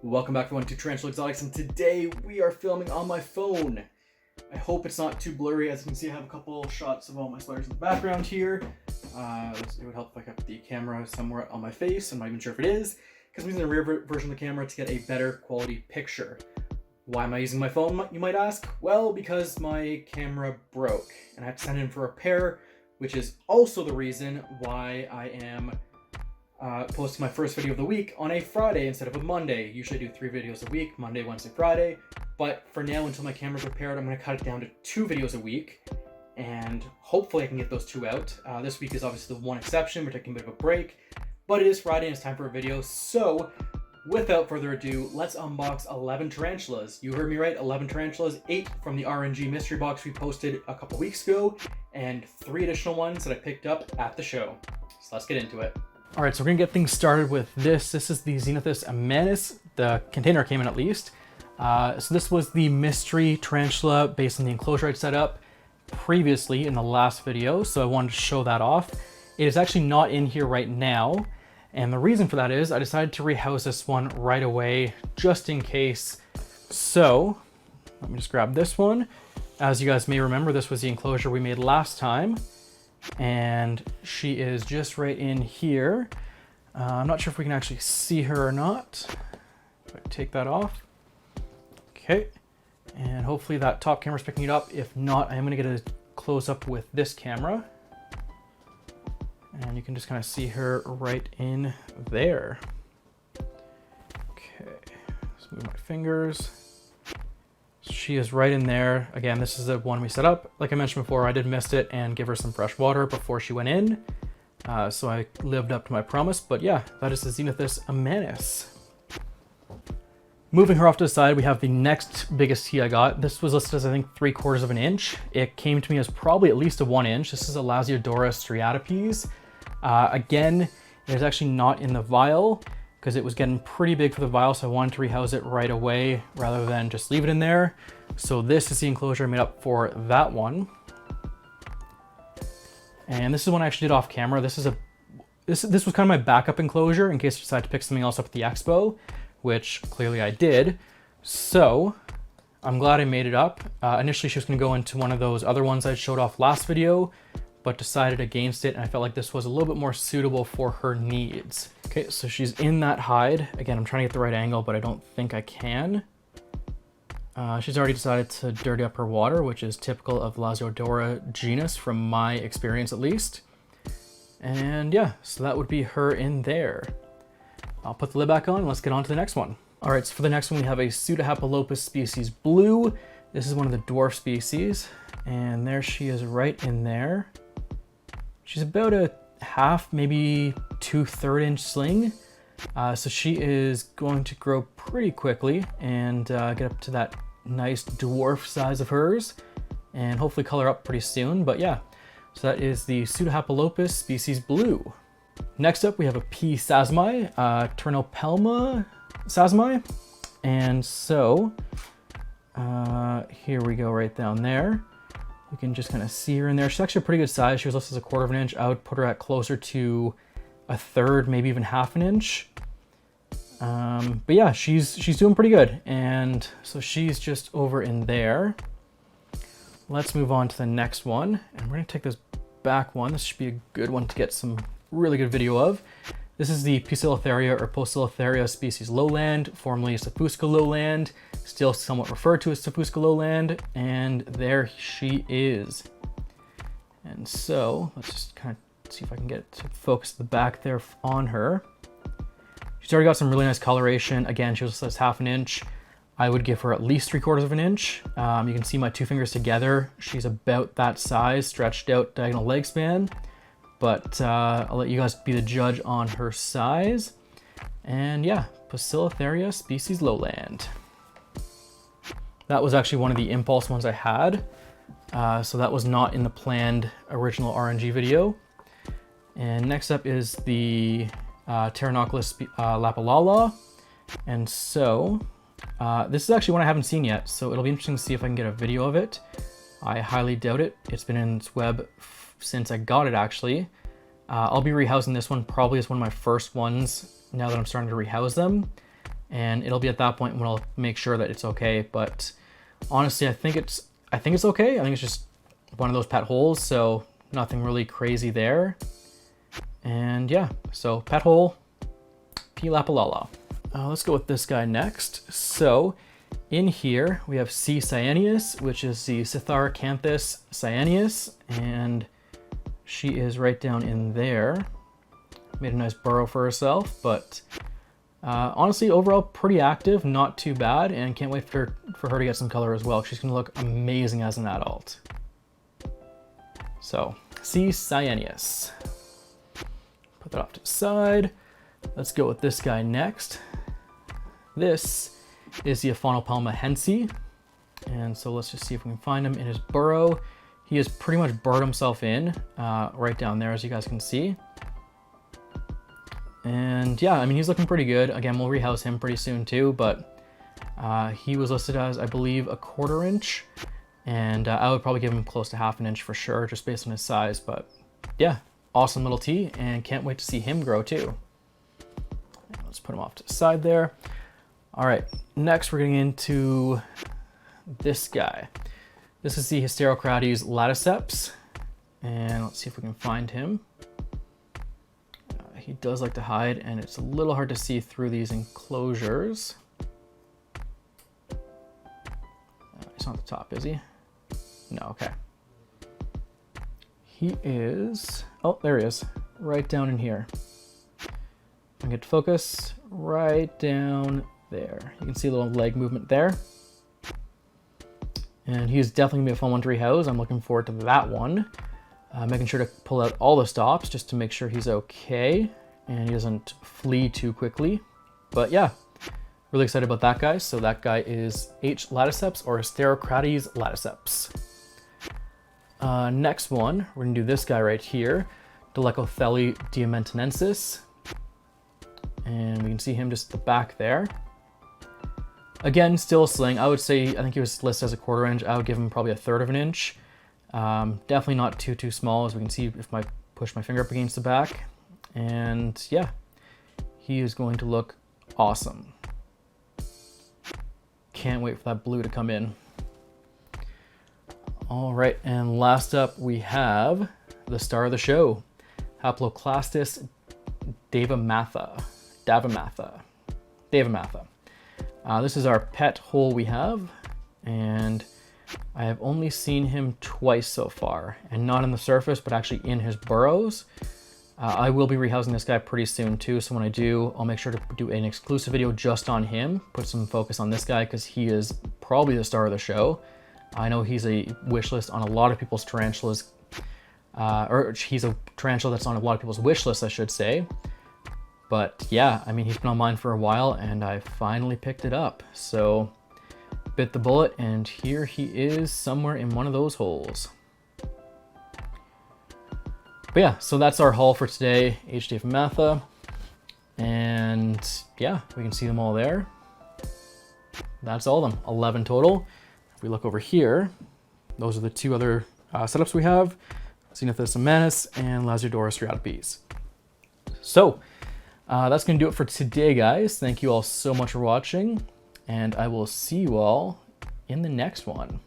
Welcome back everyone to Tarantula Exotics, and today we are filming on my phone. I hope it's not too blurry. As you can see, I have a couple shots of all my spiders in the background here. It would help if I kept the camera somewhere on my face. I'm not even sure if it is, because I'm using the rear version of the camera to get a better quality picture. Why am I using my phone, you might ask? Well, because my camera broke, and I had to send it in for repair, which is also the reason why I am posting my first video of the week on a Friday instead of a Monday. Usually I do 3 videos a week, Monday, Wednesday, Friday. But for now, until my camera's repaired, I'm going to cut it down to 2 videos a week. And hopefully I can get those 2 out. This week is obviously the one exception. We're taking a bit of a break. But it is Friday and it's time for a video. So without further ado, let's unbox 11 tarantulas. You heard me right, 11 tarantulas. 8 from the RNG Mystery Box we posted a couple weeks ago. And 3 additional ones that I picked up at the show. So let's get into it. All right, so we're gonna get things started with this. This is the Xenithus ammanis. The container came in at least. So this was the mystery tarantula based on the enclosure I'd set up previously in the last video. So I wanted to show that off. It is actually not in here right now. And the reason for that is I decided to rehouse this one right away, just in case. So let me just grab this one. As you guys may remember, this was the enclosure we made last time. And she is just right in here. I'm not sure if we can actually see her or not. If I take that off. Okay. And hopefully that top camera's picking it up. If not, I'm gonna get a close up with this camera. And you can just kind of see her right in there. Okay, let's move my fingers. She is right in there. Again, this is the one we set up. Like I mentioned before, I did mist it and give her some fresh water before she went in. So I lived up to my promise, but yeah, that is the Xenithus ammanis. Moving her off to the side, we have the next biggest tea I got. This was listed as, I think, 3/4 of an inch. It came to me as probably at least a 1 inch. This is a Lasiodora striatopes. Again, it is actually not in the vial because it was getting pretty big for the vial, so I wanted to rehouse it right away rather than just leave it in there. So this is the enclosure I made up for that one. And this is one I actually did off camera. This was kind of my backup enclosure in case I decided to pick something else up at the expo, which clearly I did. So I'm glad I made it up. Initially she was gonna go into one of those other ones I showed off last video, but decided against it, and I felt like this was a little bit more suitable for her needs. Okay, so she's in that hide. Again, I'm trying to get the right angle, but I don't think I can. She's already decided to dirty up her water, which is typical of Lasiodora genus from my experience at least. And yeah, so that would be her in there. I'll put the lid back on and let's get on to the next one. All right, so for the next one, we have a Pseudohapalopus species blue. This is one of the dwarf species, and there she is right in there. She's about a half, maybe 2/3 inch sling. So she is going to grow pretty quickly and get up to that nice dwarf size of hers and hopefully color up pretty soon. But yeah, so that is the Pseudohapalopus species blue. Next up, we have a P. sasmi, Turnopelma sasmi. And so here we go right down there. You can just kind of see her in there. She's actually a pretty good size. She was listed as a 1/4 of an inch. I would put her at closer to 1/3, maybe even 1/2 an inch. But yeah, she's doing pretty good. And so she's just over in there. Let's move on to the next one. And we're gonna take this back one. This should be a good one to get some really good video of. This is the Poecilotheria or Poecilotheria species lowland, formerly Sapusca lowland, still somewhat referred to as Sapusca lowland, and there she is. And so let's just kind of see if I can get to focus the back there on her. She's already got some really nice coloration. Again, she was just 1/2 an inch. I would give her at least 3/4 of an inch. You can see my 2 fingers together. She's about that size, stretched out diagonal leg span. But I'll let you guys be the judge on her size. And yeah, Poecilotheria species lowland. That was actually one of the impulse ones I had. So that was not in the planned original RNG video. And next up is the Tarantulas lapalala. And so this is actually one I haven't seen yet. So it'll be interesting to see if I can get a video of it. I highly doubt it. It's been in its web since I got it actually. I'll be rehousing this one probably as one of my first ones now that I'm starting to rehouse them. and it'll be at that point when I'll make sure that it's okay. But honestly, I think it's okay. I think it's just one of those pet holes, so nothing really crazy there. And yeah, so pet hole, P. lapalala. Let's go with this guy next. So in here we have C. cyaneus, which is the Citharacanthes cyaneus, and she is right down in there. Made a nice burrow for herself, but honestly, overall pretty active, not too bad, and can't wait for her to get some color as well. She's gonna look amazing as an adult. So C. cyaneus. Put that off to the side. Let's go with this guy next. This is the Aphonopelma hensi. And so let's just see if we can find him in his burrow. He has pretty much burrowed himself in right down there, as you guys can see. And yeah, I mean, he's looking pretty good. Again, we'll rehouse him pretty soon too, but he was listed as, I believe, a 1/4 inch. And I would probably give him close to 1/2 inch for sure, just based on his size. But yeah, awesome little T, and can't wait to see him grow too. Let's put him off to the side there. All right, next we're getting into this guy. This is the Hysterocrates laticeps, and let's see if we can find him. He does like to hide, and it's a little hard to see through these enclosures. He's not at the top, is he? No, okay. He is, oh, there he is, right down in here. I get to focus right down there. You can see a little leg movement there. And he's definitely gonna be a fun one to rehouse. I'm looking forward to that one. Making sure to pull out all the stops just to make sure he's okay and he doesn't flee too quickly. But yeah, really excited about that guy. So that guy is H. laticeps or Hysterocrates laticeps. Next one, we're gonna do this guy right here, Dolichothele diamantinensis. And we can see him just at the back there. Again, still a sling. I would say, I think he was listed as a 1/4 inch. I would give him probably 1/3 of an inch. Definitely not too small, as we can see if I push my finger up against the back. And yeah, he is going to look awesome. Can't wait for that blue to come in. All right, and last up we have the star of the show, Haploclastus davimatha. This is our pet hole we have, and I have only seen him twice so far, and not on the surface, but actually in his burrows. I will be rehousing this guy pretty soon too, so when I do, I'll make sure to do an exclusive video just on him, put some focus on this guy because he is probably the star of the show. I know he's a wish list on a lot of people's tarantulas, or he's a tarantula that's on a lot of people's wish lists, I should say. But yeah, I mean, he's been on mine for a while and I finally picked it up. So bit the bullet, and here he is somewhere in one of those holes. But yeah, so that's our haul for today, H. davimatha. And yeah, we can see them all there. That's all of them, 11 total. If we look over here, those are the two other setups we have, Zenithus amanus and Lazardoris striatopes. So that's gonna do it for today, guys. Thank you all so much for watching, and I will see you all in the next one.